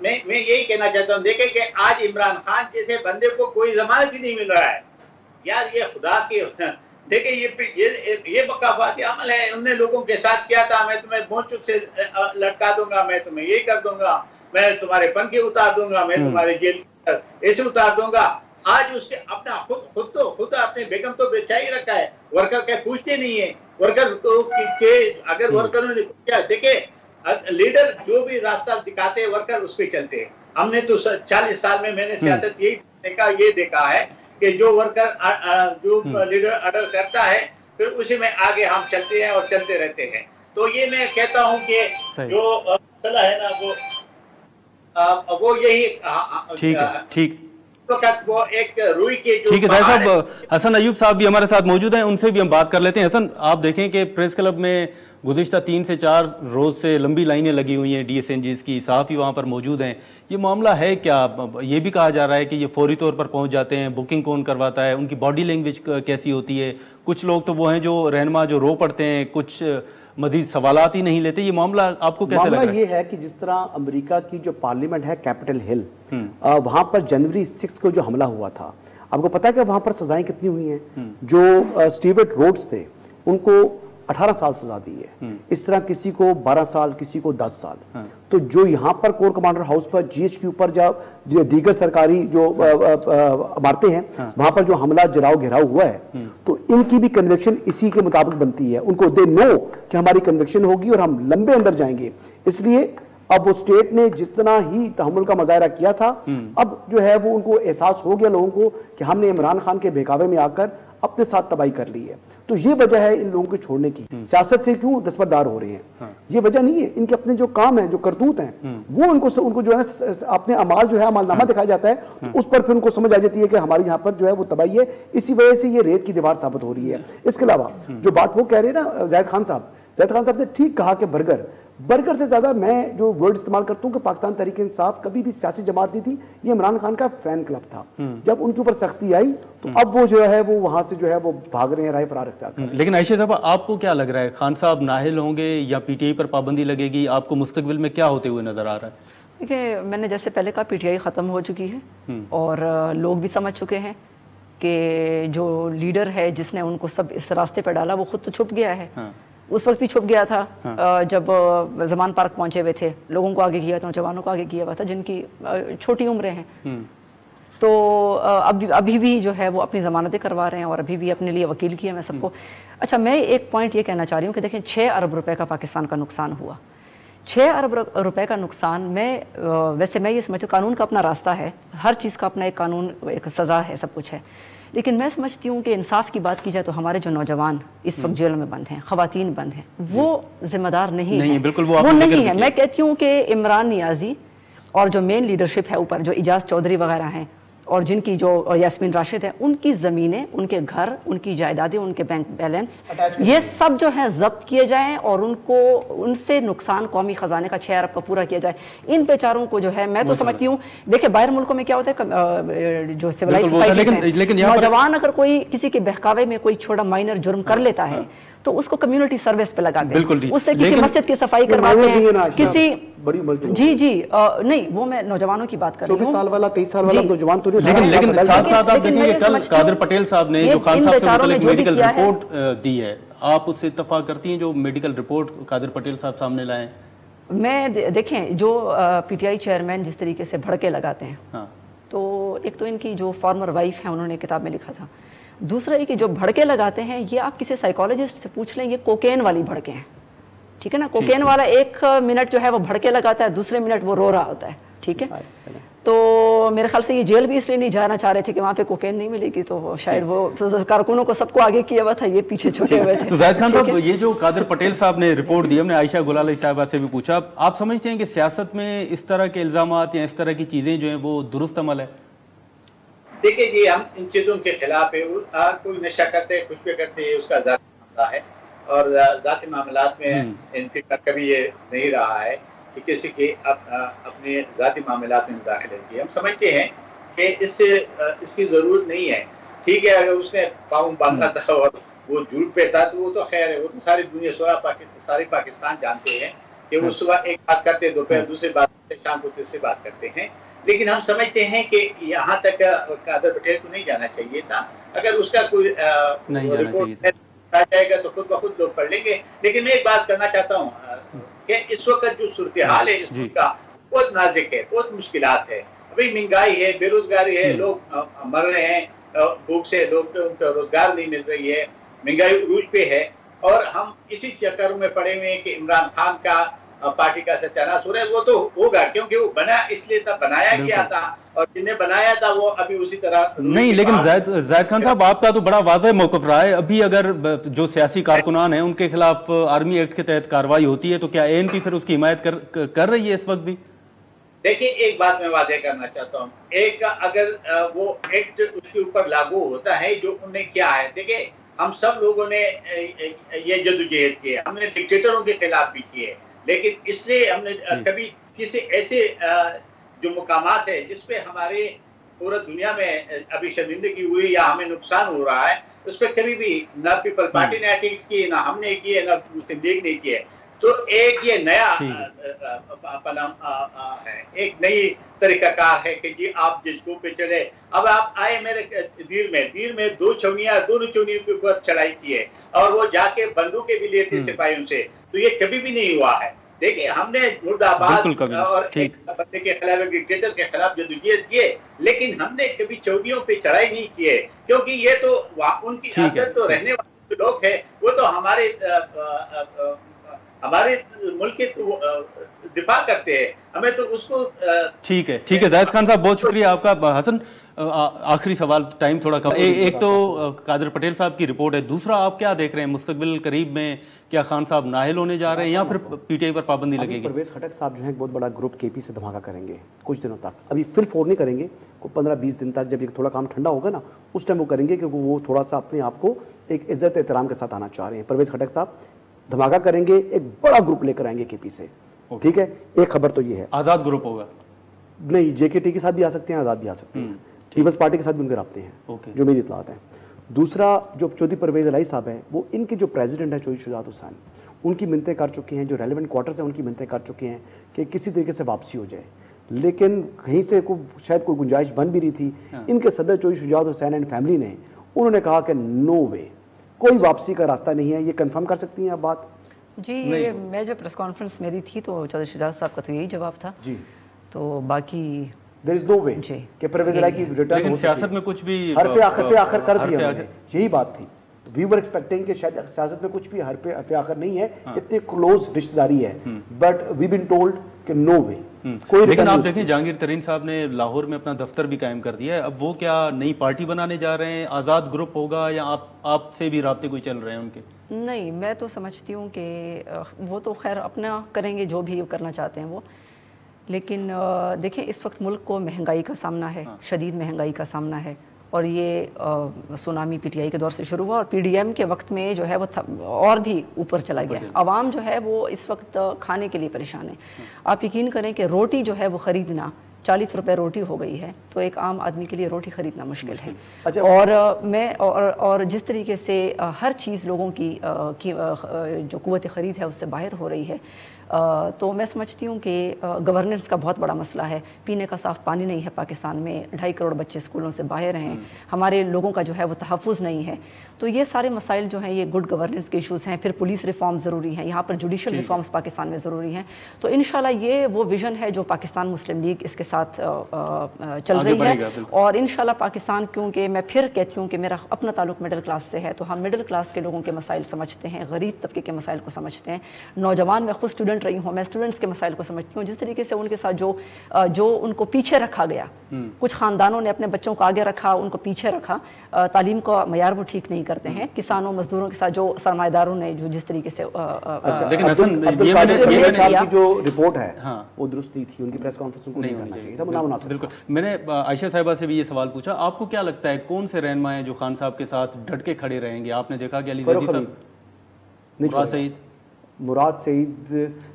मैं यही कहना चाहता हूँ, देखें कि आज इमरान खान जैसे बंदे को कोई जमानत ही नहीं मिल रहा है यार। ये खुदा की देखिए ये बकाफाती अमल है। उनने लोगों के साथ किया था, मैं तुम्हें भोंचू से लटका दूंगा, मैं तुम्हें ये कर दूंगा, मैं तुम्हारे पंखे उतार दूंगा, मैं तुम्हारे जेल ऐसे उतार दूंगा। आज उसके अपना खुद अपने बेगम तो बेचा ही रखा है। वर्कर के पूछते नहीं है वर्कर को के अगर वर्करों ने पूछा, देखे लीडर जो भी रास्ता दिखाते हैं वर्कर उस पर चलते हैं। हमने तो 40 साल में मैंने सियासत ये देखा है कि जो वर्कर जो लीडर ऑर्डर करता है फिर उसी में आगे हम चलते हैं और चलते रहते हैं। तो ये मैं कहता हूँ कि जो मसला है ना वो यही ठीक वो एक रूई के जो ठीक है। साहब हसन अयूब साहब भी हमारे साथ मौजूद हैं, उनसे भी हम बात कर लेते हैं। हसन, आप देखें कि प्रेस क्लब में गुज़िश्ता 3 से 4 रोज़ से लंबी लाइनें लगी हुई हैं DSNGs की, सहाफ़ी वहाँ पर मौजूद हैं। ये मामला है क्या? ये भी कहा जा रहा है कि ये फौरी तौर पर पहुँच जाते हैं, बुकिंग कौन करवाता है, उनकी बॉडी लैंग्वेज कैसी होती है? कुछ लोग तो वो हैं जो रहनुमा जो रो पड़ते हैं, कुछ मजीद सवालात ही नहीं लेते। ये मामला आपको कैसे लग रहा है? मामला ये है कि जिस तरह अमेरिका की जो पार्लियामेंट है कैपिटल हिल, वहां पर जनवरी 6 को जो हमला हुआ था, आपको पता है कि वहां पर सजाएं कितनी हुई हैं? जो स्टीवर्ट रोड्स थे उनको 18 साल सजा दी है, इस तरह किसी को 12 साल, किसी को 10 साल। तो जो यहाँ पर कोर कमांडर हाउस पर GHQ पर जो दीगर सरकारी जो इमारतें हैं वहां पर जो हमला जराव घेराव हुआ है, तो इनकी भी कन्विक्शन इसी के मुताबिक बनती है। उनको दे नो कि हमारी कन्विक्शन होगी और हम लंबे अंदर जाएंगे, इसलिए अब वो स्टेट ने जिस तरह ही तहम्मुल का मुजाहरा किया था, अब जो है वो उनको एहसास हो गया लोगों को कि हमने इमरान खान के बहकावे में आकर अपने साथ तबाही कर ली है। तो ये वजह है इन लोगों को छोड़ने की। सियासत से क्यों दस्तबरदार हो रहे हैं, ये वजह नहीं है। इनके अपने जो काम है, जो करतूत हैं, वो उनको जो है ना अपने अमाल जो है अमालनामा दिखाया जाता है, तो उस पर फिर उनको समझ आ जाती है कि हमारी यहाँ पर जो है वो तबाही है। इसी वजह से ये रेत की दीवार साबित हो रही है। इसके अलावा जो बात वो कह रहे हैं ना जाहिद खान साहब ने ठीक कहा कि बर्गर से ज्यादा मैं जो वर्ड इस्तेमाल करता हूं कि पाकिस्तान तहरीक इंसाफ कभी भी सियासी जमात नहीं थी, ये इमरान खान का फैन क्लब था। जब उनके ऊपर सख्ती आई तो अब वो जो है वो वहां से जो है वो भाग रहे हैं, राय फरार इख्तियार कर रहे हैं। लेकिन आयशा साहब, आपको क्या लग रहा है, खान साहब नाहिल होंगे या PTI पर पाबंदी लगेगी? आपको मुस्तकबिल में क्या होते हुए नजर आ रहा है? देखिए, मैंने जैसे पहले कहा, PTI ख़त्म हो चुकी है और लोग भी समझ चुके हैं कि जो लीडर है जिसने उनको सब इस रास्ते पर डाला वो खुद तो छुप गया है। उस वक्त भी छुप गया था जब जमान पार्क पहुंचे हुए थे, लोगों को आगे किया था, नौजवानों को आगे किया हुआ था जिनकी छोटी उम्रें हैं। तो अभी भी जो है वो अपनी ज़मानतें करवा रहे हैं और अभी भी अपने लिए वकील किया मैं सबको। अच्छा, मैं एक पॉइंट ये कहना चाह रही हूँ कि देखें, 6 अरब रुपए का पाकिस्तान का नुकसान हुआ। 6 अरब रुपए का नुकसान, वैसे मैं ये समझती हूँ कानून का अपना रास्ता है, हर चीज़ का अपना एक कानून, एक सज़ा है, सब कुछ है। लेकिन मैं समझती हूँ कि इंसाफ की बात की जाए तो हमारे जो नौजवान इस वक्त जेलों में बंद हैं, ख़वातीन बंद हैं, वो जिम्मेदार नहीं है। बिल्कुल वो नहीं है। मैं कहती हूँ कि इमरान नियाजी और जो मेन लीडरशिप है ऊपर, जो इजाज़ चौधरी वगैरह हैं और जिनकी जो यास्मीन राशिद है, उनकी ज़मीनें, उनके घर, उनकी जायदादें, उनके बैंक बैलेंस, ये सब जो है जब्त किए जाएं और उनसे नुकसान कौमी ख़जाने का 6 अरब का पूरा किया जाए। इन बेचारों को जो है, मैं तो समझती हूँ, देखिए बाहर मुल्कों में क्या होता है, जो सिविलाइज सोसाइटी है, नौजवान अगर कोई किसी के बहकावे में कोई छोटा माइनर जुर्म कर लेता है तो उसको कम्युनिटी सर्विस पे लगाते हैं, उससे किसी मस्जिद की सफाई करवाते हैं, किसी बड़ी जी नहीं, वो मैं नौजवानों की बात कर रही हूँ। 24 साल वाला 23 साल वाला नौजवान तो लेकिन साथ साथ आप देखेंगे कल कादिर पटेल साहब ने जो खान साहब से मुतालिक मेडिकल रिपोर्ट दी है, आप उससे इत्तफाक करती हैं जो मेडिकल रिपोर्ट कादिर पटेल साहब सामने लाए? मैं देखें, जो PTI चेयरमैन जिस तरीके से भड़के लगाते हैं, तो एक तो इनकी जो फॉर्मर वाइफ है उन्होंने किताब में लिखा था, दूसरा ये कि जो भड़के लगाते हैं ये आप किसी साइकोलॉजिस्ट से पूछ लें, ये कोकेन वाली भड़के हैं, ठीक है ना। कोकेन वाला 1 मिनट जो है वो भड़के लगाता है, दूसरे मिनट वो रो रहा होता है, ठीक है। तो मेरे ख्याल से ये जेल भी इसलिए नहीं जाना चाह रहे थे कि वहाँ पे कोकेन नहीं मिलेगी, तो शायद वो कारकुनों को सबको आगे किया हुआ था, ये पीछे छुपे हुए थे। तो जाहिद खान साहब, ये जो कादिर पटेल साहब ने रिपोर्ट दी, हमने आयशा गुलाली साहिबा से भी पूछा, आप समझते हैं कि सियासत में इस तरह के इल्जामात या इस तरह की चीज़ें जो हैं वो दुरुस्त अमल है? देखिए जी, हम इन चीज़ों के खिलाफ है। कोई नशा करते हैं, कुछ भी करते हैं, उसका ज़ाती मामला है और ज़ाती मामलात में इनका कभी ये नहीं रहा है कि किसी के अपने ज़ाती मामलात में मुदाखलत की। हम समझते हैं कि इसकी ज़रूरत नहीं है। ठीक है, अगर उसने पाँव बांधा था और वो झूठ पे था तो वो तो खैर है, वो तो सारी दुनिया, सारी पाकिस्तान जानते हैं कि वो सुबह एक बात करते, दोपहर दूसरी बात करते, शाम को तीसरी बात करते हैं। लेकिन हम समझते हैं कि यहाँ तक कादिर पटेल को नहीं जाना चाहिए था। अगर उसका कोई रिपोर्ट आ जाएगा तो खुद ब खुद लोग पढ़ लेंगे। लेकिन मैं एक बात करना चाहता हूँ कि इस वक्त जो सूरत हाल है इस का बहुत नाजुक है, बहुत मुश्किलात है। अभी महंगाई है, बेरोजगारी है, लोग मर रहे हैं भूख से, लोग उनका रोजगार नहीं मिल रही है, महंगाई उरूज पे है और हम इसी चक्कर में पड़े हुए हैं कि इमरान खान का पार्टी का सत्यानाश हो रहा है। वो तो होगा क्योंकि वो बना इसलिए था, बनाया गया था और जिन्हें बनाया था वो अभी उसी तरह नहीं। लेकिन जाहिद खान साहब, आपका तो बड़ा वाज़ेह मौक़िफ़ रहा है। अभी अगर जो सियासी कारकुनान हैं उनके खिलाफ आर्मी एक्ट के तहत कार्रवाई होती है तो क्या ANP फिर उसकी हिमायत कर रही है इस वक्त भी? देखिए, एक बात मैं वाज़ेह करना चाहता हूँ, एक अगर वो एक्ट उसके ऊपर लागू होता है जो उन्होंने किया है, देखिए हम सब लोगों ने ये जद्दोजहद की है, हमने डिक्टेटरों के खिलाफ भी की है, लेकिन इसलिए हमने कभी किसी ऐसे जो मुकामात है जिसपे हमारे पूरा दुनिया में अभी शर्मिंदगी हुई या हमें नुकसान हो रहा है, उस पर कभी भी ना पीपल पार्टी ने अटैक्स की, ना हमने की है, ना मुस्लिम लीग ने की है। तो एक ये नया है, एक नई तरीकाकार है कि जी आप जिस ग्रुप पे चले। अब आप आए मेरे दीर में दोनों चौनियों के ऊपर चढ़ाई की है और वो जाके बंदूकें भी लिए थे सिपाहियों से, तो ये कभी भी नहीं हुआ है। देखिए हमने मुर्दाबाद और एक बंदे के खिलाफ, एक डिक्टेटर के खिलाफ जदोजहद किए, लेकिन हमने कभी चौकियों पे चढ़ाई नहीं की है, क्योंकि ये तो उनकी अंदर तो रहने वाले लोग हैं, वो तो हमारे मुल्क के तो दिफा करते हैं, हमें तो उसको ठीक है जाहिद खान साहब, बहुत शुक्रिया आपका। हसन, आखिरी सवाल, टाइम थोड़ा कम। एक तो कादिर पटेल साहब की रिपोर्ट है, दूसरा आप क्या देख रहे हैं मुस्तकबिल करीब में, क्या खान साहब नाहिल होने जा रहे हैं या फिर पीटीआई पर पाबंदी लगेगी? परवेज खटक साहब जो है एक बहुत बड़ा ग्रुप केपी से धमाका करेंगे कुछ दिनों तक, अभी फिल फोर नहीं करेंगे, 15-20 दिन तक, जब ये थोड़ा काम ठंडा होगा ना उस टाइम वो करेंगे, क्योंकि वो थोड़ा सा अपने आप को एक इज्जत एहतराम के साथ आना चाह रहे हैं। परवेज खटक साहब धमाका करेंगे, एक बड़ा ग्रुप लेकर आएंगे केपी से, ठीक है। एक खबर तो ये है, आज़ाद ग्रुप होगा? नहीं, जेकेटी के साथ भी आ सकते हैं, आज़ाद भी आ सकते हैं, पीपल्स पार्टी के साथ भी उनके राब्ते हैं, जो मेरी इतलात है। दूसरा, जो चौधरी परवेज इलाही साहब हैं, वो इनके जो प्रेसिडेंट है चौधरी शुजात हुसैन, उनकी मिन्नतें कर चुके हैं, जो रेलिवेंट क्वार्टर्स हैं उनकी मिन्नतें कर चुके हैं कि किसी तरीके से वापसी हो जाए, लेकिन कहीं से शायद कोई गुंजाइश बन भी रही थी। इनके सदर चौधरी शुजात हुसैन एंड फैमिली ने, उन्होंने कहा कि नो वे, कोई वापसी का रास्ता नहीं है। ये कंफर्म कर सकती हैं आप बात? जी, ये मैं जो प्रेस कॉन्फ्रेंस मेरी थी तो चौधरी शुजात साहब का तो यही जवाब था जी, तो बाकी देयर इज नो वे कि परवेज इलाही की रिटर्न। लेकिन सियासत में कुछ भी हरफे आखिर कर दिया उन्होंने, यही बात थी। वी वर एक्सपेक्टिंग कि शायद सियासत में कुछ भी हरफे आखिर नहीं है, इतने क्लोज रिश्तेदारी है, बट वी बीन टोल्ड कि नो वे कोई। लेकिन आप देखें जहांगीर तरीन साहब ने लाहौर में अपना दफ्तर भी कायम कर दिया है, अब वो क्या नई पार्टी बनाने जा रहे हैं? आज़ाद ग्रुप होगा या आपसे भी राब्ते कोई चल रहे हैं उनके? नहीं, मैं तो समझती हूँ कि वो तो खैर अपना करेंगे जो भी करना चाहते हैं वो, लेकिन देखें इस वक्त मुल्क को महंगाई का सामना है, शदीद महंगाई का सामना है, और ये सुनामी पीटीआई के दौर से शुरू हुआ और पीडीएम के वक्त में जो है वो और भी ऊपर चला गया। आवाम जो है वो इस वक्त खाने के लिए परेशान है। आप यकीन करें कि रोटी जो है वो ख़रीदना 40 रुपए रोटी हो गई है, तो एक आम आदमी के लिए रोटी ख़रीदना मुश्किल है। अच्छा। और जिस तरीके से हर चीज़ लोगों की जो क़ुव्वत ख़रीद है उससे बाहर हो रही है, तो मैं समझती हूँ कि गवर्नेंस का बहुत बड़ा मसला है। पीने का साफ़ पानी नहीं है पाकिस्तान में, 2.5 करोड़ बच्चे स्कूलों से बाहर हैं, हमारे लोगों का जो है वो तहफ़्फ़ुज़ नहीं है। तो ये सारे मसाइल जो हैं ये गुड गवर्नेंस के इशूज़ हैं। फिर पुलिस रिफॉर्म ज़रूरी हैं, यहाँ पर जुडिशल रिफॉर्म्स पाकिस्तान में ज़रूरी हैं। तो इंशाल्लाह ये वो विज़न है जो पाकिस्तान मुस्लिम लीग इसके साथ चल रही है, और इंशाल्लाह पाकिस्तान, क्योंकि मैं फिर कहती हूँ कि मेरा अपना ताल्लुक मिडिल क्लास से है, तो हम मिडिल क्लास के लोगों के मसाइल समझते हैं, गरीब तबके के मसाइल को समझते हैं। नौजवान, मैं खुद स्टूडेंट रही हूँ, मैं स्टूडेंट्स के मसाइल को समझती हूँ। जिस तरीके से उनके साथ जो उनको पीछे रखा गया, कुछ ख़ानदानों ने अपने बच्चों को आगे रखा, उनको पीछे रखा, तालीम का मयार वो ठीक नहीं करते हैं। किसानों मजदूरों के साथ जो सरमाएदारों ने जो जिस तरीके से लेकिन हसन की जो रिपोर्ट है वो दुरुस्त नहीं थी, उनकी प्रेस कॉन्फ्रेंस उनको नहीं करना चाहिए था। बिल्कुल, मैंने आयशा साहिबा से भी ये सवाल पूछा, आपको क्या लगता है कौन से रहनुमा हैं जो खान साहब के साथ डट के खड़े रहेंगे? आपने देखा कि अली ज़ैदी साहब, मुराद सईद,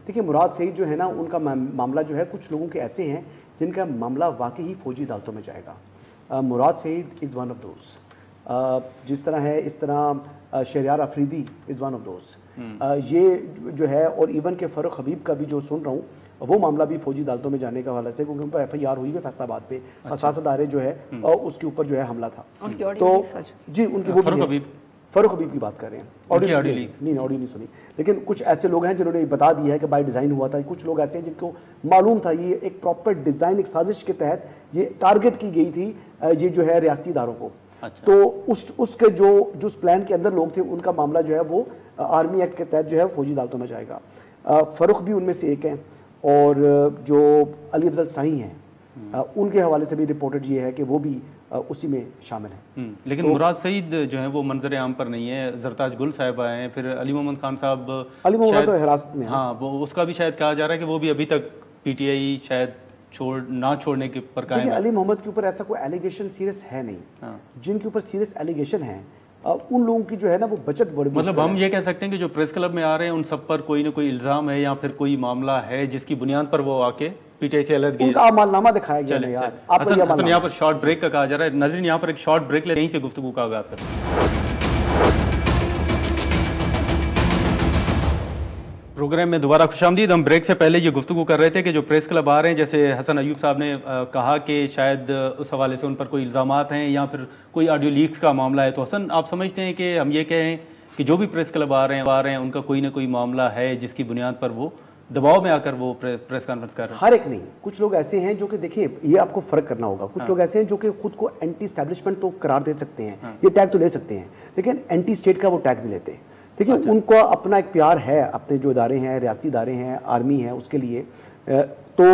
देखिए मुराद सईद जो है ना, उनका मामला जो है, कुछ लोगों के ऐसे हैं जिनका मामला वाकई ही फौजी अदालतों में जाएगा। Murad Saeed is one of दोस्त, जिस तरह है इस तरह Shehryar Afridi is one of दोस्त। ये जो है, और इवन के फ़ारूक हबीब का भी जो सुन रहा हूँ, वो मामला भी फौजी अदालतों में जाने का हवाले से, क्योंकि उन पर FIR हुई है फैसलाबाद पे, असास अदारे जो है उसके ऊपर जो है हमला था। तो जी उनकी वो फ़ारूक हबीब की बात कर रहे हैं, ऑडियो नहीं सुनी, लेकिन कुछ ऐसे लोग हैं जिन्होंने बता दिया है कि बाय डिज़ाइन हुआ था। कुछ लोग ऐसे हैं जिनको मालूम था ये एक प्रॉपर डिज़ाइन, एक साजिश के तहत ये टारगेट की गई थी, ये जो है रियासती इदारों को। अच्छा। तो उसके जो उस प्लान के अंदर लोग थे, उनका मामला जो है वो आर्मी एक्ट के तहत जो है फौजी अदालतों में जाएगा। फ़ारूक भी उनमें से एक हैं, और जो अली अफजल साई हैं उनके हवाले से भी रिपोर्टेड ये है कि वो भी उसी में शामिल है। लेकिन तो मुराद सईद जो है वो मंजर आम पर नहीं है। जरताज गुल साहिबा हैं, फिर अली मोहम्मद खान साहब, अली मोहम्मद तो हिरासत में, हाँ, वो उसका भी शायद कहा जा रहा है कि वो भी अभी तक PTI शायद ना छोड़ने के पर कायम है। अली मोहम्मद के ऊपर ऐसा कोई एलिगेशन सीरियस है नहीं। हाँ। जिनके ऊपर सीरियस एलिगेशन है उन लोगों की जो है ना वो बचत बड़ी, मतलब हम ये कह सकते हैं कि जो प्रेस क्लब में आ रहे हैं उन सब पर कोई ना कोई इल्ज़ाम है या फिर कोई मामला है जिसकी बुनियाद पर वो आके PTI से अलग उनका अमालनामा दिखाया गया है यार। हसन यहाँ पर शॉर्ट ब्रेक का कहा जा रहा है। नाज़रीन यहाँ पर एक शॉर्ट ब्रेक ले, यहीं से गुफ्तगू का आगाज़ करते हैं। प्रोग्राम में दोबारा खुशामदीद। हम ब्रेक से पहले ये गुफ्तगू कर रहे थे कि जो प्रेस क्लब आ रहे हैं, जैसे हसन अयूब साहब ने कहा कि शायद उस हवाले से उन पर कोई इल्ज़ामात हैं या फिर कोई ऑडियो लीक्स का मामला है, तो हसन आप समझते हैं कि हम ये कहें कि जो भी प्रेस क्लब आ रहे हैं उनका कोई ना कोई मामला है जिसकी बुनियाद पर वो दबाव में आकर वो प्रेस कॉन्फ्रेंस कर रहे हैं? हर एक नहीं, कुछ लोग ऐसे हैं जो कि देखिए ये आपको फर्क करना होगा। कुछ लोग ऐसे हैं जो कि खुद को एंटी स्टैब्लिशमेंट तो करार दे सकते हैं, ये टैग तो ले सकते हैं, लेकिन एंटी स्टेट का वो टैग नहीं लेते। देखिए उनको अपना एक प्यार है, अपने जो इदारे हैं, रियासती इदारे हैं, आर्मी है, उसके लिए तो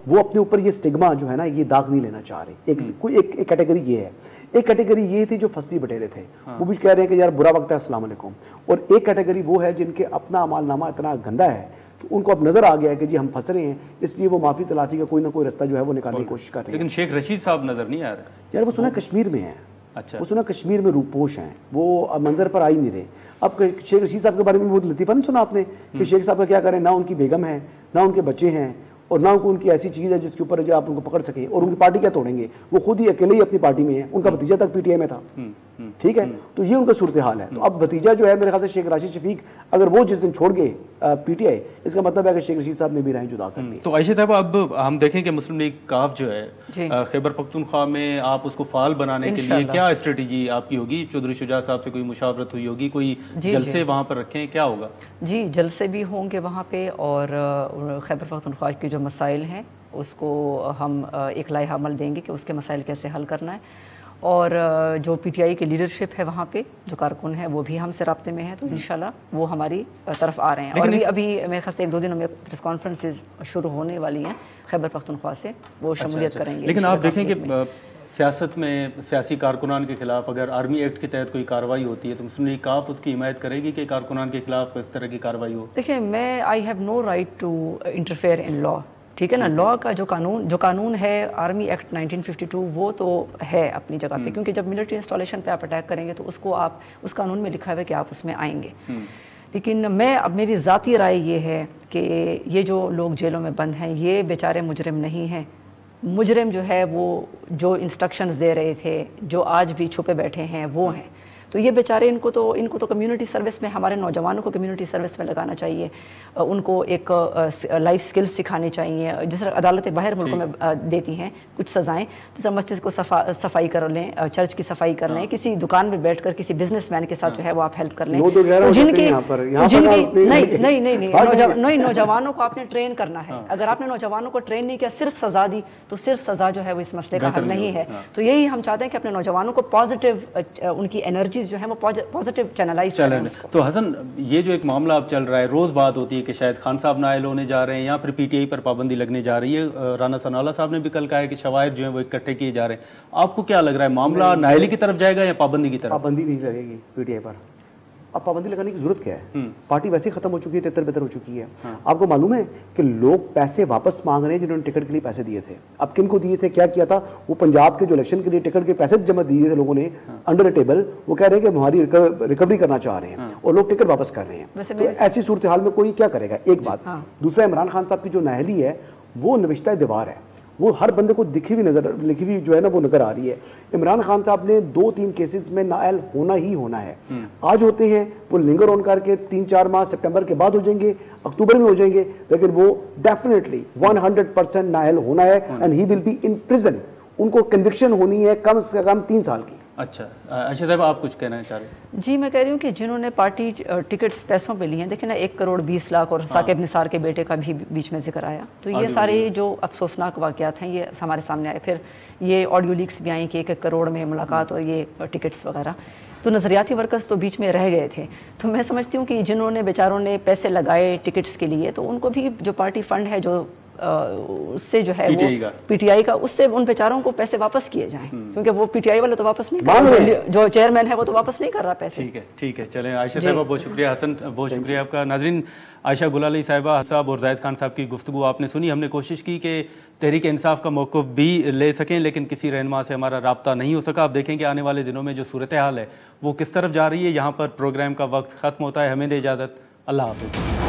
वो अपने ऊपर ये स्टिग्मा जो है ना, ये दाग नहीं लेना चाह रहे। एक कैटेगरी ये है। एक कैटेगरी ये थी जो फसली बटेरे थे, वो भी कह रहे हैं कि यार बुरा वक्त है, अस्सलाम वालेकुम। और एक कैटेगरी वो है जिनके अपना अमालनामा इतना गंदा है कि उनको अब नजर आ गया है कि जी हम फंस रहे हैं, इसलिए वो माफी तलाफी का कोई ना कोई रास्ता जो है वो निकालने की कोशिश कर रहे हैं। लेकिन शेख रशीद साहब नजर नहीं आ रहे यार, वो सुना कश्मीर में है। अच्छा, वो सुना कश्मीर में रूपोश हैं, वो अब मंजर पर आ ही नहीं रहे। अब शेख रशीद साहब के बारे में बहुत लतीफ़ा नहीं सुना आपने कि शेख साहब का क्या करें, ना उनकी बेगम है, ना उनके बच्चे हैं, और ना उनकी ऐसी चीज़ है जिसके ऊपर जो आप उनको पकड़ सकें, और उनकी पार्टी क्या तोड़ेंगे, वो खुद ही अकेले ही अपनी पार्टी में है, उनका भतीजा तक पीटीआई में था। ठीक है, तो ये उनका सूरत हाल है। तो अब भतीजा जो है मेरे ख्याल से शेख राशिद शफीक, अगर वो जिस दिन छोड़ गए पीटीआई, इसका मतलब है कि शेख रशीद साहब ने भी राहें जुदा कर ली। तो आयशा साहब, अब हम देखें कि मुस्लिम लीग काफ जो है खैबर पख्तूनख्वा में आप उसको फाल बनाने के लिए क्या स्ट्रेटेजी आपकी होगी? चौधरी शुजा साहब से कोई मुशावरत हुई होगी, कोई जलसे वहाँ पर रखें, क्या होगा? जी, जलसे भी होंगे वहाँ पे, और खैबर पख्तूनख्वा के जो मसाइल हैं उसको हम एक लाइहा अमल देंगे कि उसके मसाइल कैसे हल करना है। और जो पीटीआई की लीडरशिप है वहाँ पे, जो कारकुन है, वो भी हमसे राब्ते में है, तो इंशाल्लाह वो हमारी तरफ आ रहे हैं। और अभी मेरे ख्याल से 1-2 दिनों में प्रेस कॉन्फ्रेंसेज शुरू होने वाली हैं खैबर पख्तूनख्वा से, वो शमूलियत करेंगे। लेकिन आप देखें कि सियासत में सियासी कारकुनान के खिलाफ अगर आर्मी एक्ट के तहत कोई कार्रवाई होती है तो मुस्लिम लीग काफ उसकी हिमायत करेगी कि कारकुनान के खिलाफ इस तरह की कार्रवाई हो? देखिए, मैं I have no right to interfere in law, ठीक है ना। लॉ का जो कानून है, आर्मी एक्ट 1952, वो तो है अपनी जगह पे, क्योंकि जब मिलिट्री इंस्टॉलेशन पे आप अटैक करेंगे तो उसको आप उस कानून में लिखा हुआ है कि आप उसमें आएंगे। लेकिन अब मेरी ज़ाती राय ये है कि ये जो लोग जेलों में बंद हैं, ये बेचारे मुजरिम नहीं हैं। मुजरिम जो है वो जो इंस्ट्रक्शंस दे रहे थे, जो आज भी छुपे बैठे हैं, वो हैं। तो ये बेचारे, इनको तो कम्युनिटी सर्विस में, हमारे नौजवानों को कम्युनिटी सर्विस में लगाना चाहिए, उनको एक लाइफ स्किल्स सिखानी चाहिए। जिस तरह अदालतें बाहर मुल्कों में देती हैं कुछ सज़ाएं, जिस तरह मस्जिद को सफाई कर लें, चर्च की सफाई कर लें, किसी दुकान में बैठकर किसी बिजनेसमैन के साथ जो है वो आप हेल्प कर लें। जिनकी नहीं, नौजवानों को आपने ट्रेन करना है। अगर आपने नौजवानों को ट्रेन नहीं किया, सिर्फ सज़ा दी, तो सिर्फ सज़ा जो है वो इस मसले का हल नहीं है। तो यही हम चाहते हैं कि अपने नौजवानों को पॉजिटिव, उनकी एनर्जी जो है वो पॉजिटिव चैनलाइज करें उसको। तो हसन, ये जो एक मामला अब चल रहा है, रोज बात होती है कि शायद खान साहब नायल होने जा रहे हैं या फिर पीटीआई पर पाबंदी लगने जा रही है। राना सनाउल्लाह साहब ने भी कल कहा है कि शवाहिद जो है वो इकट्ठे किए जा रहे हैं। आपको क्या लग रहा है, मामला नायली की तरफ जाएगा या पाबंदी की तरफ? पाबंदी नहीं लगेगी पीटीआई पर। अब पाबंदी लगाने की जरूरत क्या है? पार्टी वैसे ही खत्म हो चुकी है, 73-72 हो चुकी है। आपको मालूम है कि लोग पैसे वापस मांग रहे हैं जिन्होंने टिकट के लिए पैसे दिए थे। अब किन को दिए थे, क्या किया था? वो पंजाब के जो इलेक्शन के लिए टिकट के पैसे जमा दिए थे लोगों ने अंडर टेबल, वो कह रहे हैं कि हमारी रिकवरी करना चाह रहे हैं और लोग टिकट वापस कर रहे हैं। तो ऐसी सूरत हाल में कोई क्या करेगा? एक बात। दूसरा, इमरान खान साहब की जो नाअहली है वो नविश्ता दीवार है, वो हर बंदे को लिखी हुई जो है ना वो नजर आ रही है। इमरान खान साहब ने 2-3 केसेस में नाअहल होना ही होना है। आज होते हैं, वो लिंगर ऑन करके 3-4 माह सितंबर के बाद हो जाएंगे, अक्टूबर में हो जाएंगे, लेकिन वो डेफिनेटली 100% नाअहल होना है and he will be in prison. उनको कन्विक्शन होनी है कम से कम 3 साल की। अच्छा अच्छा साहब, आप कुछ कहना चाह रहे हैं? जी, मैं कह रही हूँ कि जिन्होंने पार्टी टिकट्स पैसों पे लिए हैं, देखिए ना 1 करोड़ 20 लाख और साकिब निसार के बेटे का भी बीच में जिक्र आया, तो ये सारे जो अफसोसनाक वाक़यात हैं ये हमारे सामने आए। फिर ये ऑडियो लीक्स भी आई कि 1-1 करोड़ में मुलाकात और ये टिकट्स वगैरह, तो नज़रियाती वर्कर्स तो बीच में रह गए थे। तो मैं समझती हूँ कि जिन्होंने बेचारों ने पैसे लगाए टिकट्स के लिए, तो उनको भी जो पार्टी फंड है जो उससे जो है वो पीटीआई का, उससे उन बेचारों को पैसे वापस किए जाएं, क्योंकि वो पीटीआई वाले तो वापस नहीं कर रहे, जो चेयरमैन है वो तो वापस नहीं कर रहा पैसे। ठीक है चलें। आयशा साहबा बहुत शुक्रिया, हसन बहुत शुक्रिया आपका। नाजरीन, आयशा गुलाली साहिबा साहब और जाहिद खान साहब की गुफ्तगू आपने सुनी। हमने कोशिश की कि तहरीक इंसाफ का मौक़िफ़ भी ले सकें, लेकिन किसी रहनुमा से हमारा राब्ता नहीं हो सका। अब देखें कि आने वाले दिनों में जो सूरत हाल है वो किस तरफ जा रही है। यहाँ पर प्रोग्राम का वक्त ख़त्म होता है, हमें दे इजाज़त, अल्लाह हाफ़िज़।